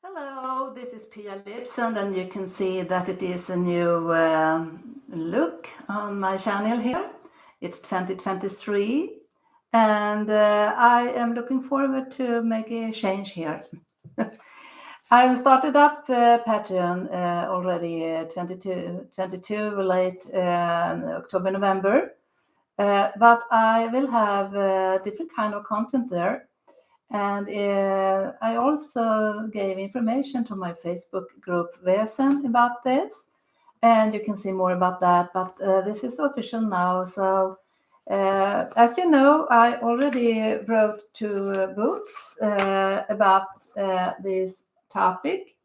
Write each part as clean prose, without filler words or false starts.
Hello, this is Pia Lebsund, and you can see that it is a new look on my channel here. It's 2023, and I am looking forward to make a change here. I started up Patreon already 22 late October, November, but I will have different kind of content there. And I also gave information to my Facebook group Väsen about this, and you can see more about that. But this is official now. So, as you know, I already wrote two books about this topic,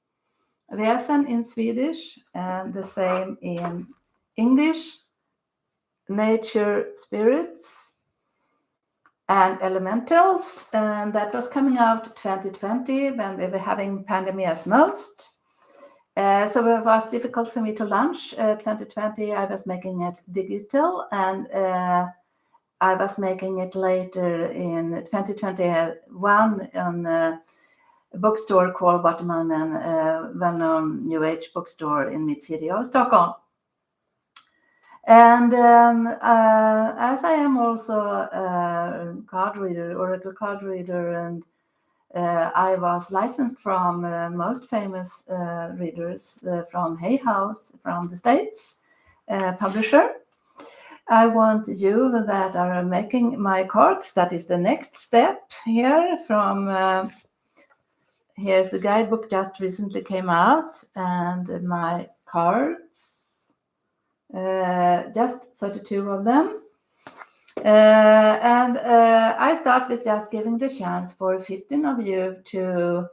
Väsen in Swedish, and the same in English, Nature Spirits and Elementals, and that was coming out 2020 when we were having pandemic as most. So it was difficult for me to launch 2020. I was making it digital, and I was making it later in 2021 on a bookstore called Watermannen, well-known New Age bookstore in mid-city of Stockholm. And as I am also a card reader, oracle card reader, and I was licensed from most famous readers from Hay House from the States, publisher. I want you that are making my cards, that is the next step here from, here's the guidebook just recently came out, and my cards. Just 32 of them. And I start with just giving the chance for 15 of you to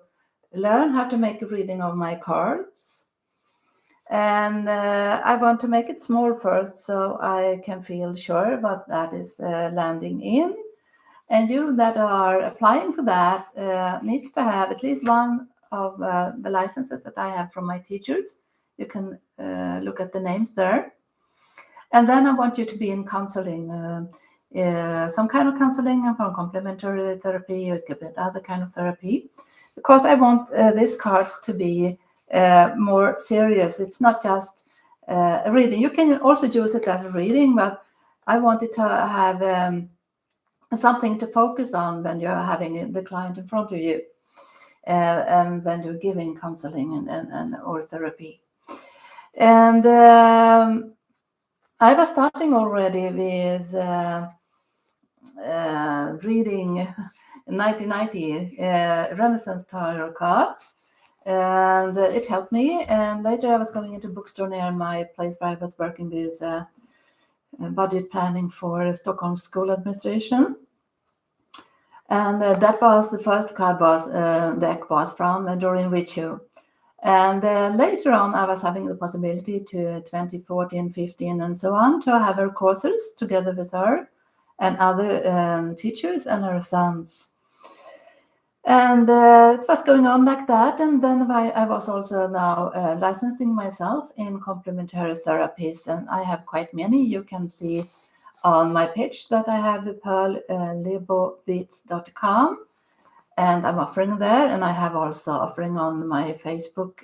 learn how to make a reading of my cards. And I want to make it small first so I can feel sure what that is landing in. And you that are applying for that needs to have at least one of the licenses that I have from my teachers. You can look at the names there. And then I want you to be in counseling, some kind of counseling from complementary therapy, or it could be other kind of therapy, because I want these cards to be more serious. It's not just a reading. You can also use it as a reading, but I want it to have something to focus on when you're having the client in front of you, and when you're giving counseling and or therapy. And I was starting already with reading in 1990 Renaissance Tarot card, and it helped me. And later I was going into a bookstore near my place where I was working with budget planning for Stockholm School Administration, and that was the first card deck was from Doreen Witcher. And later on, I was having the possibility to 2014, 15, and so on, to have her courses together with her and other teachers and her sons. And it was going on like that. And then I was also now licensing myself in complementary therapies, and I have quite many. You can see on my page that I have pearllebowitz.com. And I'm offering there, and I have also offering on my Facebook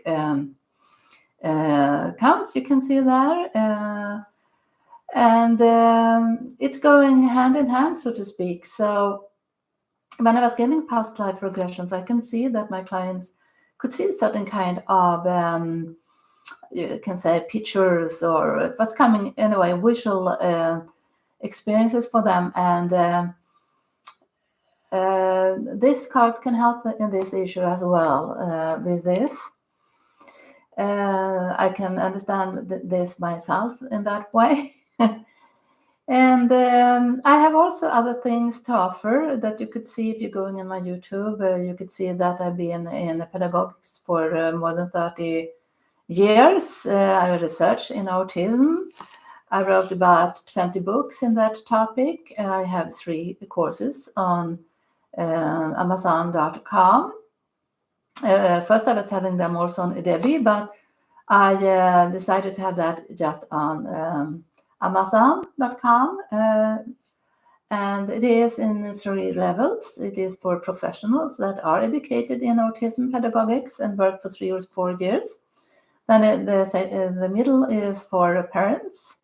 accounts. You can see there, and it's going hand in hand, so to speak. So when I was giving past life regressions, I can see that my clients could see a certain kind of you can say pictures, or it was coming anyway, visual experiences for them, and these cards can help in this issue as well. With this, I can understand this myself in that way. And I have also other things to offer that you could see if you're going in my YouTube. You could see that I've been in pedagogics for more than 30 years. I researched in autism. I wrote about 20 books in that topic. I have 3 courses on Amazon.com. First, I was having them also on Udemy, but I decided to have that just on Amazon.com, and it is in 3 levels. It is for professionals that are educated in autism pedagogics and work for 3 or 4 years. Then the middle is for parents,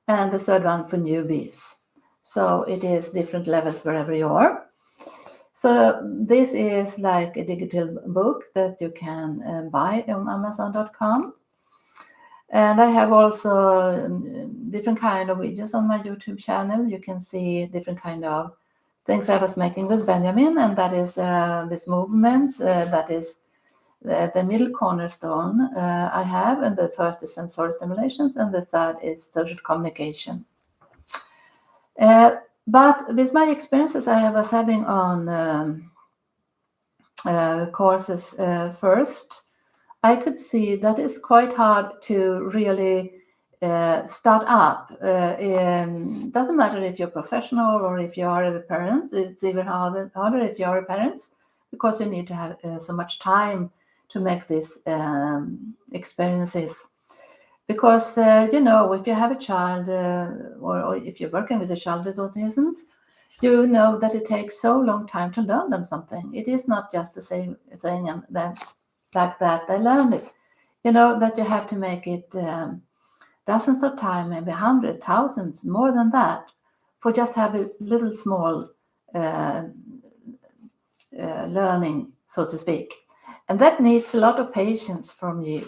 and the third one for newbies. So it is different levels wherever you are. So this is like a digital book that you can buy on Amazon.com. And I have also different kind of videos on my YouTube channel. You can see different kind of things I was making with Benjamin, and that is these movements. That is the middle cornerstone I have, and the first is sensory stimulations, and the third is social communication. But with my experiences I was having on courses first, I could see that it's quite hard to really start up. Doesn't matter if you're professional or if you are a parent. It's even harder if you are a parent, because you need to have so much time to make these experiences. Because if you have a child or if you're working with a child with autism, you know that it takes so long time to learn them something. It is not just the same thing and then like that they learn it. You know that you have to make it dozens of time, maybe 100, thousands, more than that, for just have a little small learning, so to speak. And that needs a lot of patience from you.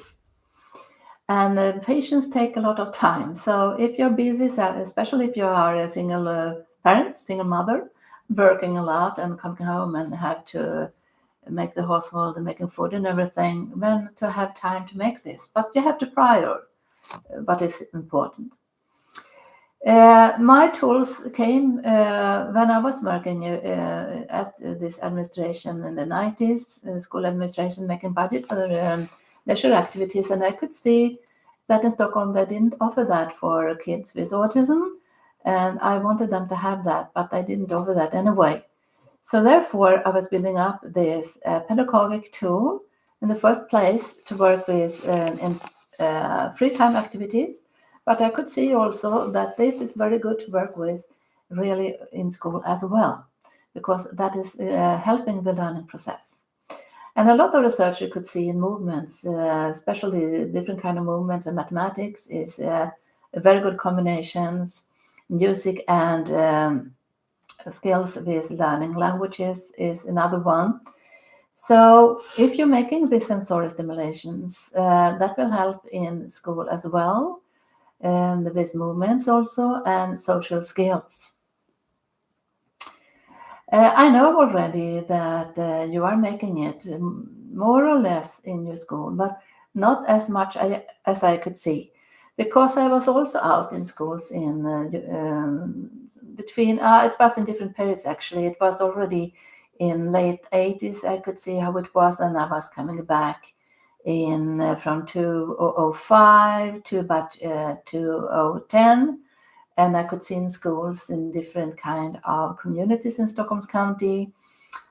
And patience take a lot of time. So if you're busy, especially if you are a single parent, single mother, working a lot and coming home and have to make the household and making food and everything, when to have time to make this. But you have to prior what is important. My tools came when I was working at this administration in the 90s, school administration, making budget for the leisure activities, and I could see that in Stockholm they didn't offer that for kids with autism, and I wanted them to have that, but they didn't offer that anyway. So therefore, I was building up this pedagogic tool in the first place to work with in free time activities. But I could see also that this is very good to work with really in school as well, because that is helping the learning process. And a lot of research you could see in movements, especially different kind of movements and mathematics, is very good combinations. Music and skills with learning languages is another one. So if you're making the sensory stimulations, that will help in school as well, and with movements also, and social skills. I know already that you are making it more or less in your school, but not as much as I could see, because I was also out in schools in between, it was in different periods actually. It was already in late 80s, I could see how it was, and I was coming back in from 2005 to about 2010. And I could see in schools in different kind of communities in Stockholm County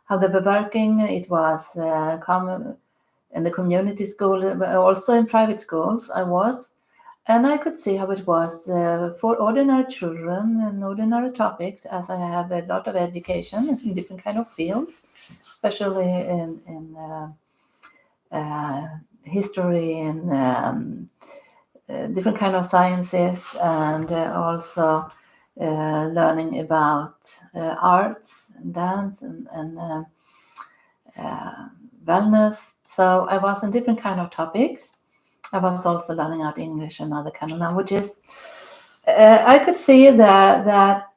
how they were working. It was common in the community school, but also in private schools I was. And I could see how it was for ordinary children and ordinary topics, as I have a lot of education in different kind of fields, especially in history and different kind of sciences, and also learning about arts, and dance, and wellness. So I was in different kind of topics. I was also learning out English and other kind of languages. I could see that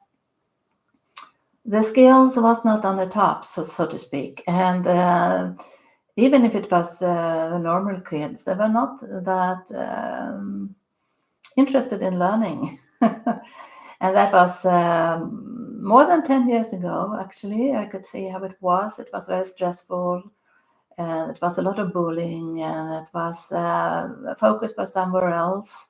the skills was not on the top, so to speak, and even if it was normal kids, they were not that interested in learning. And that was more than 10 years ago, actually. I could see how it was. It was very stressful, and it was a lot of bullying, and it was focus was somewhere else.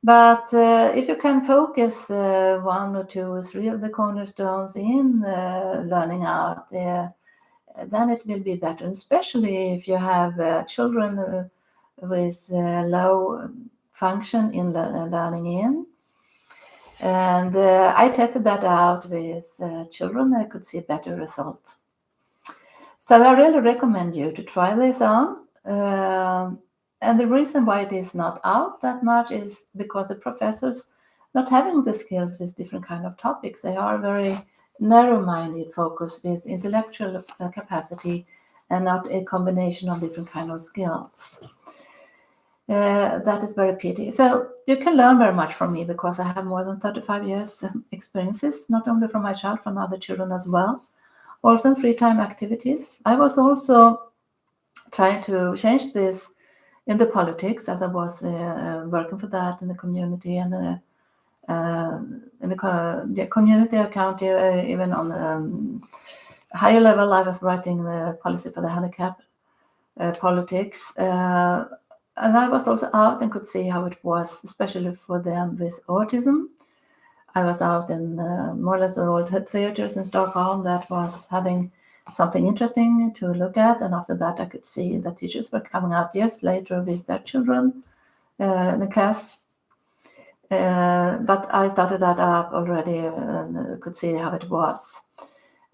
But if you can focus 1 or 2 or 3 of the cornerstones in learning out, then it will be better, especially if you have children with low function in learning in. And I tested that out with children. I could see better results. So I really recommend you to try this on. And the reason why it is not out that much is because the professors not having the skills with different kind of topics. They are very narrow-minded, focused with intellectual capacity and not a combination of different kind of skills. That is very pity. So you can learn very much from me because I have more than 35 years experiences, not only from my child, from other children as well. Also in free time activities. I was also trying to change this in the politics as I was working for that in the community and in the community account, even on higher level. I was writing the policy for the handicap politics. And I was also out and could see how it was, especially for them with autism. I was out in more or less all theaters in Stockholm that was having something interesting to look at. And after that, I could see that teachers were coming out years later with their children in the class. But I started that up already and could see how it was.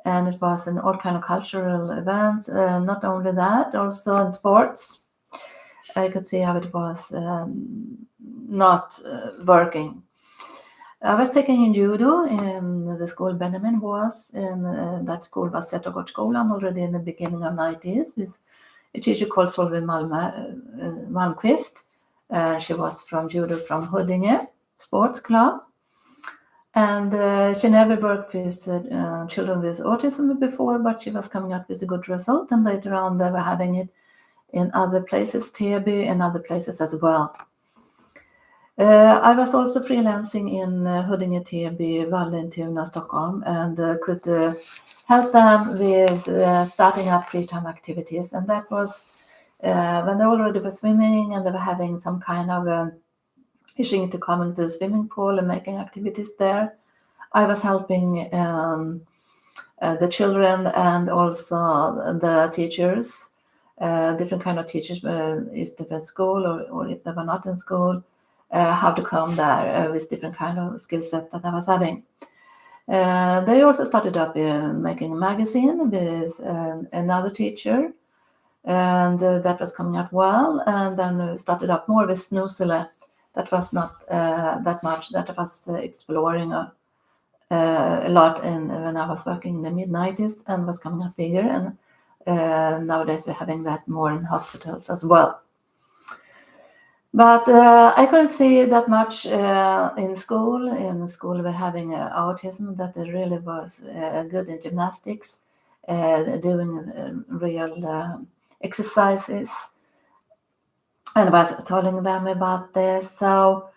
And it was in all kind of cultural events. Not only that, also in sports. I could see how it was not working. I was taking in judo in the school Benjamin was, and that school was Sätergårdsskolan already in the beginning of 90s with a teacher called Solveig Malmqvist. She was from judo from Huddinge Sports Club. And she never worked with children with autism before, but she was coming up with a good result. And later on, they were having it in other places, Täby and other places as well. I was also freelancing in Huddinge, Täby, Vallentuna, Stockholm, and could help them with starting up free time activities. And that was when they already were swimming and they were having some kind of wishing to come into the swimming pool and making activities there. I was helping the children and also the teachers, different kind of teachers, if they were in school or if they were not in school, how to come there with different kind of skill set that I was having. They also started up making a magazine with another teacher, and that was coming out well. And then we started up more with Snusele. That was not that much. That was exploring a lot when I was working in the mid-90s and was coming up bigger. And nowadays we're having that more in hospitals as well. But I couldn't see that much in school. In school, we're having autism that really was good in gymnastics, doing real exercises, and I was telling them about this. So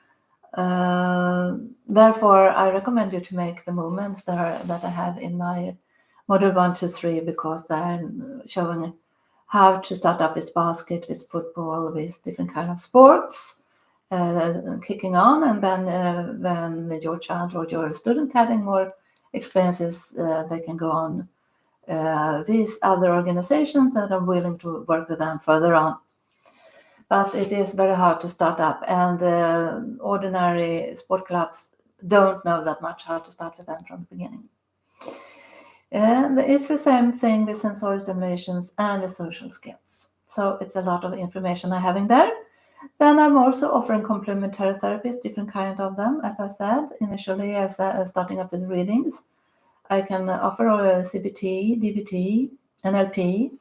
therefore, I recommend you to make the movements that I have in my module 1, 2, 3, because I'm showing how to start up with basket, with football, with different kind of sports, kicking on. And then when your child or your student having more experiences, they can go on with other organizations that are willing to work with them further on. But it is very hard to start up, and ordinary sport clubs don't know that much how to start with them from the beginning. And it's the same thing with sensory stimulations and the social skills. So it's a lot of information I'm having there. Then I'm also offering complementary therapies, different kind of them. As I said, initially as starting up with readings, I can offer CBT, DBT, NLP,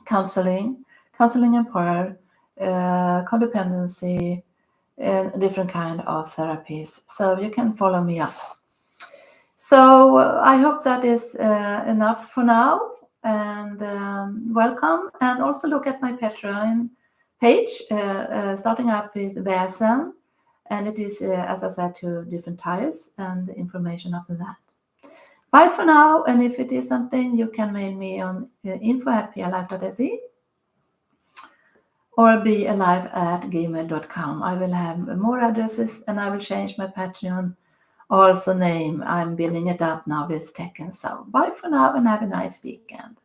counseling and prayer, codependency, and different kind of therapies. So you can follow me up. So I hope that is enough for now, and welcome. And also look at my Patreon page, starting up with Väsen, and it is, as I said, 2 different tiers and information after that. Bye for now, and if it is something, you can mail me on info@pialife.se or bealive@gmail.com. I will have more addresses, and I will change my Patreon also name. I'm building it up now with tech and so. Bye for now and have a nice weekend.